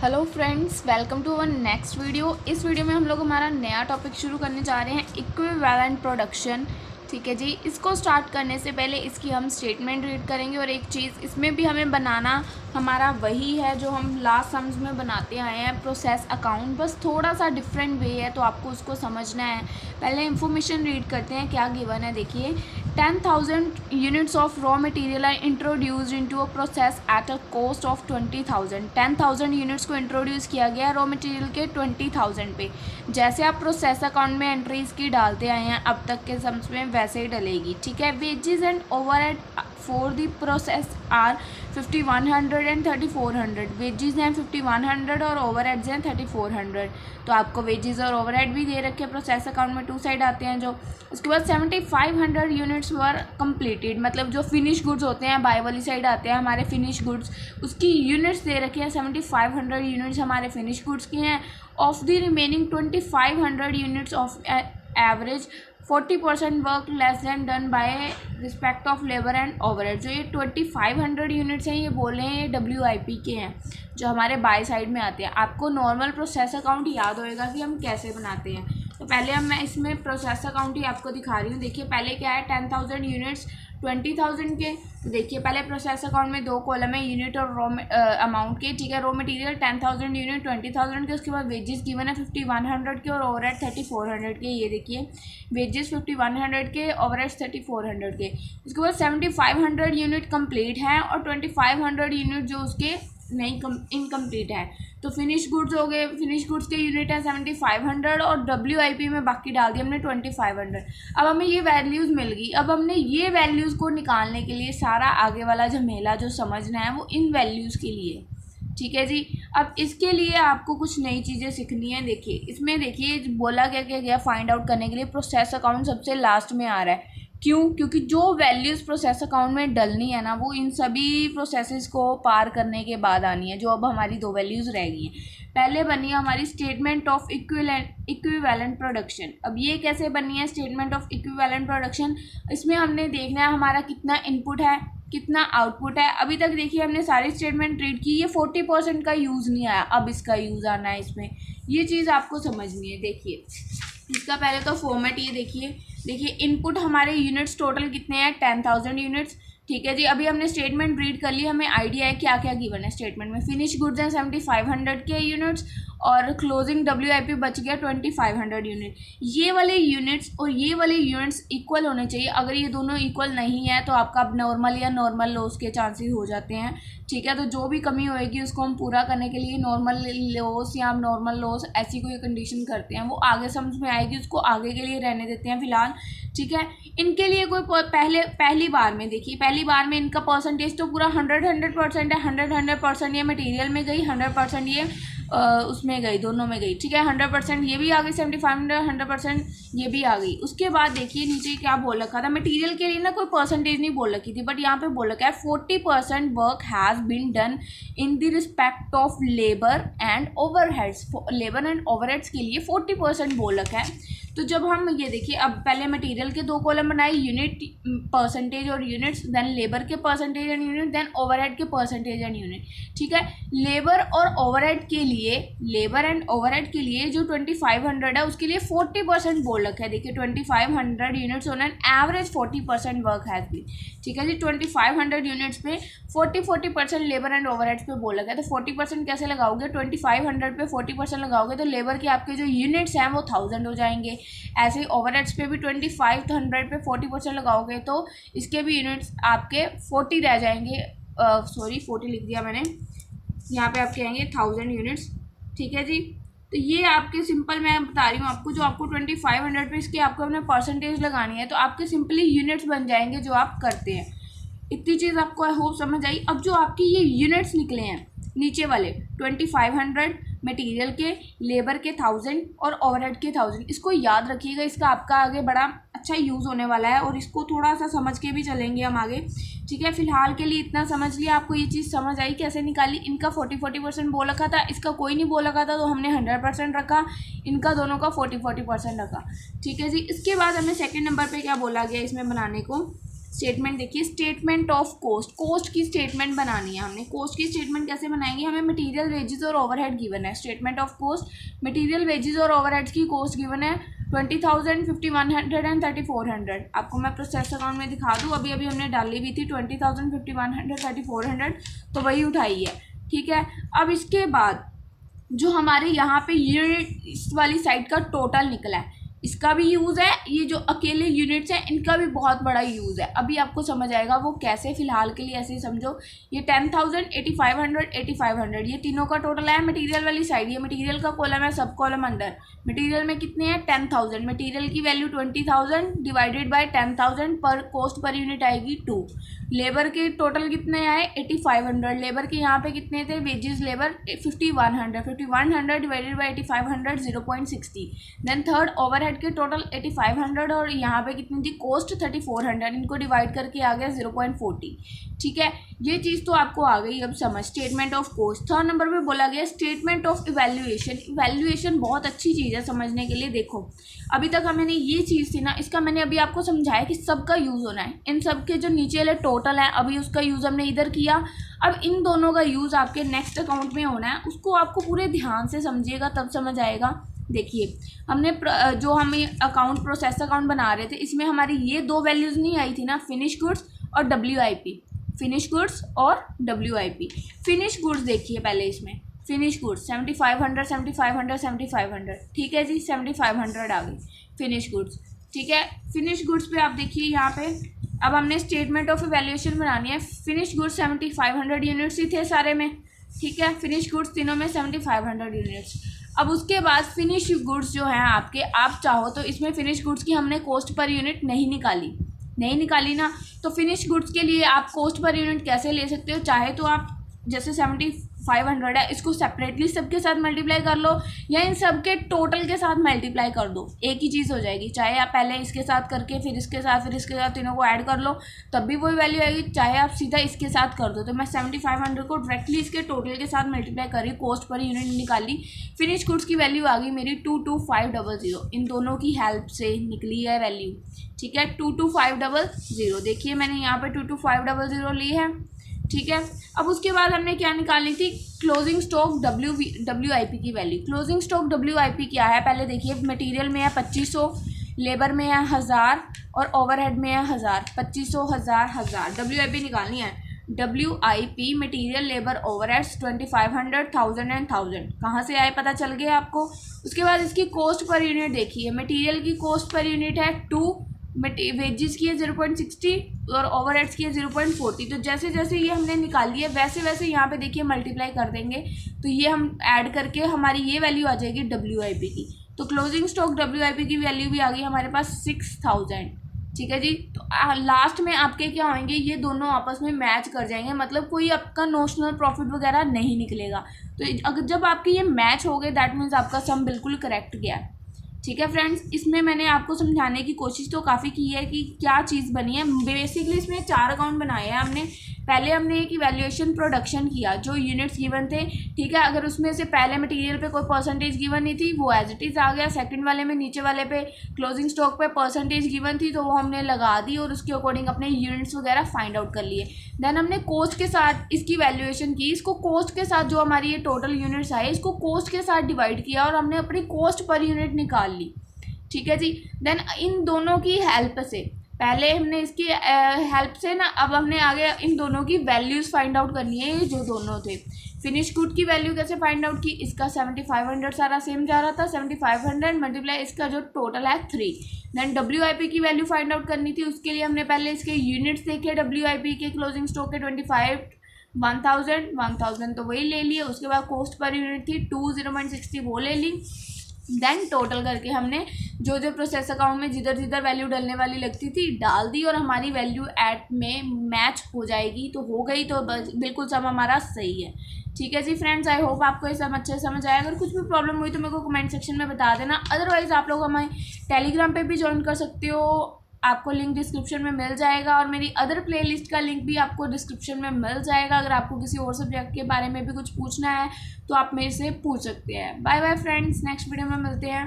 Hello friends, welcome to our next video. इस video में हम लोग हमारा नया टॉपिक शुरू करने जा रहे हैं, इक्विवेलेंट प्रोडक्शन। ठीक है जी। इसको स्टार्ट करने से पहले इसकी हम स्टेटमेंट रीड करेंगे और एक चीज़ इसमें भी हमें बनाना हमारा वही है जो हम लास्ट सम्स में बनाते आए हैं, प्रोसेस अकाउंट, बस थोड़ा सा डिफरेंट वे है, तो आपको उसको समझना है। पहले इंफॉर्मेशन रीड करते हैं क्या गिवन है। देखिए, 10,000 units of raw material are introduced into a process at a cost of 20,000। 10,000 units को इंट्रोड्यूस किया गया रॉ मटेरियल के 20,000 पे। जैसे आप प्रोसेस अकाउंट में एंट्रीज की डालते आए हैं अब तक के सम्स में, वैसे ही डलेगी। ठीक है। Wages and overhead for the process are 5,100 and 3,400। Wages हैं 5,100 और ओवरहेड्स हैं 3,400। तो आपको वेजेस और ओवरहेड भी दे रखे प्रोसेस अकाउंट में, टू साइड आते हैं जो। उसके बाद 7,500 यूनिट्स वर कंप्लीटेड, मतलब जो फिनिश गुड्स होते हैं बाय वाली साइड आते हैं हमारे फिनिश गुड्स, उसकी यूनिट्स दे रखे हैं। 7,500 यूनिट्स हमारे फिनिश गुड्स की हैं। Of the remaining 2,500 units of average 40% work less than done by respect of labour and overhead. जो ये 2,500 यूनिट्स हैं, ये बोले हैं, ये WIP के हैं जो हमारे बाय साइड में आते हैं। आपको नॉर्मल प्रोसेस अकाउंट याद होएगा कि हम कैसे बनाते हैं। तो पहले मैं इसमें प्रोसेस अकाउंट ही आपको दिखा रही हूँ। देखिए, पहले क्या है, 10,000 यूनिट्स 20,000 के। तो देखिए, पहले प्रोसेस अकाउंट में दो कॉलम है, यूनिट और रॉ अमाउंट के। ठीक है। रॉ मटेरियल 10,000 यूनिट 20,000 के। उसके बाद वेजेस गिवन है 5,100 के और ओवरहेड 3,400 के। ये देखिए, वेजेस 5,100 के, ओवरहेड 3,400 के। उसके बाद 7,500 यूनिट कंप्लीट है और 2,500 यूनिट जो उसके नहीं इनकम्प्लीट है। तो फिनिश गुड्स हो गए, फिनिश गुड्स के यूनिट है 7,500 और WIP में बाकी डाल दिया हमने 2,500। अब हमें ये वैल्यूज़ मिल गई। अब हमने ये वैल्यूज़ को निकालने के लिए सारा आगे वाला झमेला जो समझना है वो इन वैल्यूज़ के लिए। ठीक है जी। अब इसके लिए आपको कुछ नई चीज़ें सीखनी है। देखिए, इसमें देखिए बोला क्या गया फाइंड आउट करने के लिए प्रोसेस अकाउंट सबसे लास्ट में आ रहा है। क्यों? क्योंकि जो वैल्यूज़ प्रोसेस अकाउंट में डलनी है ना, वो इन सभी प्रोसेसेस को पार करने के बाद आनी है। जो अब हमारी दो वैल्यूज़ रह गई हैं, पहले बनी है हमारी स्टेटमेंट ऑफ इक्विवेलेंट प्रोडक्शन। अब ये कैसे बनी है स्टेटमेंट ऑफ इक्विवेलेंट प्रोडक्शन? इसमें हमने देखना है हमारा कितना इनपुट है, कितना आउटपुट है। अभी तक देखिए हमने सारी स्टेटमेंट रीड की, ये 40% का यूज़ नहीं आया, अब इसका यूज़ आना है इसमें। ये चीज़ आपको समझनी है। देखिए, इसका पहले तो फॉर्मेट ये देखिए इनपुट हमारे यूनिट्स टोटल कितने हैं, 10,000 यूनिट्स। ठीक है जी। अभी हमने स्टेटमेंट रीड कर ली, हमें आइडिया है क्या क्या गिवन है स्टेटमेंट में। फिनिश गुड्स हैं 7,500 के यूनिट्स और क्लोजिंग WIP बच गया 2,500 यूनिट। ये वाले यूनिट्स और ये वाले यूनिट्स इक्वल होने चाहिए। अगर ये दोनों इक्वल नहीं है तो आपका नॉर्मल या नॉर्मल लॉस के चांसेस हो जाते हैं। ठीक है। तो जो भी कमी होएगी उसको हम पूरा करने के लिए नॉर्मल लॉस या नॉर्मल लॉस ऐसी कोई कंडीशन करते हैं, वो आगे समझ में आएगी, उसको आगे के लिए रहने देते हैं फिलहाल। ठीक है। इनके लिए कोई पहली बार में देखिए, पहली बार में इनका परसेंटेज तो पूरा 100% है। 100% ये मटेरियल में गई, 100% ये उसमें गई, दोनों में गई। ठीक है। 100% ये भी आ गई, 7,500 100% ये भी आ गई। उसके बाद देखिए नीचे क्या बोल रखा था, मटेरियल के लिए ना कोई परसेंटेज नहीं बोल रखी थी, बट यहाँ पे बोल रखा है 40% work has been done in the respect of labour and overheads. Labour and overheads के लिए 40% बोल रखा है। तो जब हम ये देखिए, अब पहले मटेरियल के दो कॉलम बनाए, यूनिट परसेंटेज और यूनिट्स, देन लेबर के percentage and unit, then overhead के परसेंटेज एंड यूनिट। ठीक है। लेबर और ओवरहेड के लिए, लेबर एंड ओवरहेड के लिए जो 2,500 है उसके लिए 40% बोल रखा है। देखिए 2,500 units on an average 40% work has been. ठीक है जी। 2,500 यूनिट्स पे 40% लेबर एंड ओवरहेड्स पे बोल रखा है। तो 40% कैसे लगाओगे, 2,500 पे 40% लगाओगे तो लेबर के आपके जो यूनिट्स हैं वो 1,000 हो जाएंगे। ऐसे ही ओवरहेड्स पे भी 2,500 पे 40% लगाओगे तो इसके भी यूनिट्स आपके 40 रह जाएंगे। 40 लिख दिया मैंने, यहाँ पे आपके आएंगे 1,000 यूनिट्स। ठीक है जी। तो ये आपके सिंपल मैं बता रही हूँ आपको, जो आपको 2,500 पे इसके आपको अपने परसेंटेज लगानी है तो आपके सिंपली यूनिट्स बन जाएंगे जो आप करते हैं। इतनी चीज़ आपको आई होप समझ आई। अब जो आपकी ये यूनिट्स निकले हैं नीचे वाले 2,500 मटेरियल के, लेबर के 1,000 और ओवरहेड के 1,000, इसको याद रखिएगा, इसका आपका आगे बड़ा अच्छा यूज़ होने वाला है और इसको थोड़ा सा समझ के भी चलेंगे हम आगे। ठीक है। फिलहाल के लिए इतना समझ लिया। आपको ये चीज़ समझ आई कैसे निकाली। इनका 40% बोल रखा था, इसका कोई नहीं बोल रखा था तो हमने 100% रखा, इनका दोनों का 40% रखा। ठीक है जी। इसके बाद हमें सेकेंड नंबर पर क्या बोला गया इसमें बनाने को, स्टेटमेंट देखिए, स्टेटमेंट ऑफ कोस्ट, कोस्ट की स्टेटमेंट बनानी है हमने। कोस्ट की स्टेटमेंट कैसे बनाएंगे, हमें मटेरियल वेजेस और ओवरहेड गिवन है। Statement of cost, material wages और ओवरहेड्स की कोस्ट गिवन है 20,000, 5,100 एंड 3,400। आपको मैं प्रोसेस अकाउंट में दिखा दूँ, अभी अभी हमने डाली भी थी 20,000, 5,100, 3,400, तो वही उठाई है, ठीक है। अब इसके बाद जो हमारे यहाँ पे यूनिट इस वाली साइड का टोटल निकला है, इसका भी यूज़ है, ये जो अकेले यूनिट्स हैं इनका भी बहुत बड़ा यूज़ है। अभी आपको समझ आएगा वो कैसे, फिलहाल के लिए ऐसे ही समझो। ये 10,000, 8,500, 8,500 ये तीनों का टोटल है मटेरियल वाली साइड। ये मटेरियल का कॉलम है, सब कॉलम अंडर। मटेरियल में कितने हैं 10,000, मटेरियल की वैल्यू 20,000 डिवाइडेड बाय 10,000 पर कोस्ट पर यूनिट आएगी 2। लेबर के टोटल कितने आए 8,500, लेबर के यहाँ पे कितने थे wages labour 5,100, 5,100 divided by 8,500 0.60। Then third overhead के टोटल 8,500 और यहाँ पे कितनी थी कोस्ट 3,400, इनको डिवाइड करके आ गया 0.40, ठीक है। ये चीज़ तो आपको आ गई अब समझ, statement of cost. Third number पे बोला गया स्टेटमेंट ऑफ इवैल्यूएशन। इवैल्यूएशन बहुत अच्छी चीज़ है समझने के लिए। देखो अभी तक मैंने ये चीज़ थी ना, इसका मैंने अभी आपको समझाया कि सबका यूज़ होना है। इन सब के जो नीचे वाले टोटल है अभी उसका यूज़ हमने इधर किया, अब इन दोनों का यूज़ आपके नेक्स्ट अकाउंट में होना है। उसको आपको पूरे ध्यान से समझिएगा तब समझ आएगा। देखिए हमने जो हम अकाउंट प्रोसेस अकाउंट बना रहे थे इसमें हमारी ये दो वैल्यूज़ नहीं आई थी ना, फिनिश गुड्स और WIP। फिनिश गुड्स और WIP। फिनिश गुड्स देखिए पहले, इसमें फिनिश गुड्स 7,500, 7,500, 7,500, ठीक है जी, 7,500 आ गई फिनिश गुड्स, ठीक है। फिनिश गुड्स पे आप देखिए यहाँ पे अब हमने स्टेटमेंट ऑफ इवैल्यूएशन बनानी है। फिनिश गुड्स 7,500 यूनिट्स ही थे सारे में, ठीक है। फिनिश गुड्स तीनों में 7,500 यूनिट्स। अब उसके बाद फिनिश गुड्स जो हैं आपके, आप चाहो तो इसमें फिनिश गुड्स की हमने कॉस्ट पर यूनिट नहीं निकाली ना, तो फिनिश गुड्स के लिए आप कॉस्ट पर यूनिट कैसे ले सकते हो, चाहे तो आप जैसे 7,500 है इसको सेपरेटली सबके साथ मल्टीप्लाई कर लो या इन सब के टोटल के साथ मल्टीप्लाई कर दो, एक ही चीज़ हो जाएगी। चाहे आप पहले इसके साथ करके फिर इसके साथ तीनों को ऐड कर लो तब भी वही वैल्यू आएगी, चाहे आप सीधा इसके साथ कर दो। तो मैं 7,500 को डायरेक्टली इसके टोटल के साथ मल्टीप्लाई करी, कॉस्ट पर यूनिट निकाली, फिनिश गुड्स की वैल्यू आ गई मेरी 22500। इन दोनों की हेल्प से निकली है वैल्यू, ठीक है, 22500। देखिए मैंने यहाँ पर 22500 ली है, ठीक है। अब उसके बाद हमने क्या निकालनी थी, क्लोजिंग स्टॉक WIP की वैल्यू। क्लोजिंग स्टॉक WIP क्या है पहले देखिए, मटेरियल में है 2,500, लेबर में है 1,000 और ओवरहेड में है 1,000। 2,500 1,000 WIP निकालनी है। WIP material labour overheads 2,500, 1,000 and 1,000 कहाँ से आए पता चल गया आपको। उसके बाद इसकी कॉस्ट पर यूनिट देखिए, मटेरियल की कॉस्ट पर यूनिट है 2, वेजेस की है 0.60 और ओवरहेड्स की है 0.40। तो जैसे जैसे ये हमने निकाली है वैसे वैसे यहाँ पे देखिए मल्टीप्लाई कर देंगे तो ये हम ऐड करके हमारी ये वैल्यू आ जाएगी WIP की। तो क्लोजिंग स्टॉक WIP की वैल्यू भी आ गई हमारे पास 6,000, ठीक है जी। तो लास्ट में आपके क्या होंगे, ये दोनों आपस में मैच कर जाएंगे, मतलब कोई आपका नोशनल प्रॉफिट वगैरह नहीं निकलेगा। तो अगर जब आपके ये मैच हो गए दैट मीन्स आपका सम बिल्कुल करेक्ट गया, ठीक है फ्रेंड्स। इसमें मैंने आपको समझाने की कोशिश तो काफ़ी की है कि क्या चीज़ बनी है। बेसिकली इसमें 4 अकाउंट बनाए हैं हमने। पहले हमने एक इवैल्यूएशन प्रोडक्शन किया, जो यूनिट्स गिवन थे, ठीक है। अगर उसमें से पहले मटेरियल पे कोई परसेंटेज गिवन नहीं थी वो एज इट इज़ आ गया। सेकंड वाले में नीचे वाले पे क्लोजिंग स्टॉक पे परसेंटेज गिवन थी तो वो हमने लगा दी और उसके अकॉर्डिंग अपने यूनिट्स वगैरह फाइंड आउट कर लिए। देन हमने कॉस्ट के साथ इसकी वैल्यूएशन की, इसको कॉस्ट के साथ जो हमारी ये टोटल यूनिट्स आए इसको कॉस्ट के साथ डिवाइड किया और हमने अपनी कॉस्ट पर यूनिट निकाल ली, ठीक है जी। देन इन दोनों की हेल्प से, पहले हमने इसकी हेल्प से ना, अब हमने आगे इन दोनों की वैल्यूज़ फाइंड आउट करनी है। ये जो दोनों थे, फिनिश गुड की वैल्यू कैसे फाइंड आउट की, इसका 7,500 सारा सेम जा रहा था, 7,500 मल्टीप्लाई इसका जो टोटल है 3। देन WIP की वैल्यू फाइंड आउट करनी थी, उसके लिए हमने पहले इसके यूनिट्स देखे WIP के, क्लोजिंग स्टॉक के 25, 1,000 तो वही ले लिए। उसके बाद कॉस्ट पर यूनिट थी 2, 0.60 वो ले ली। देन टोटल करके हमने जो जो प्रोसेस अकाउंट में जिधर जिधर वैल्यू डालने वाली लगती थी डाल दी और हमारी वैल्यू ऐड में मैच हो जाएगी। तो हो गई तो बिल्कुल सब हमारा सही है, ठीक है जी फ्रेंड्स। आई होप आपको ये सब अच्छे से समझ आया। अगर कुछ भी प्रॉब्लम हुई तो मेरे को कमेंट सेक्शन में बता देना। अदरवाइज़ आप लोग हमें टेलीग्राम पे भी ज्वाइन कर सकते हो, आपको लिंक डिस्क्रिप्शन में मिल जाएगा और मेरी अदर प्लेलिस्ट का लिंक भी आपको डिस्क्रिप्शन में मिल जाएगा। अगर आपको किसी और सब्जेक्ट के बारे में भी कुछ पूछना है तो आप मेरे से पूछ सकते हैं। Bye bye friends, next video में मिलते हैं।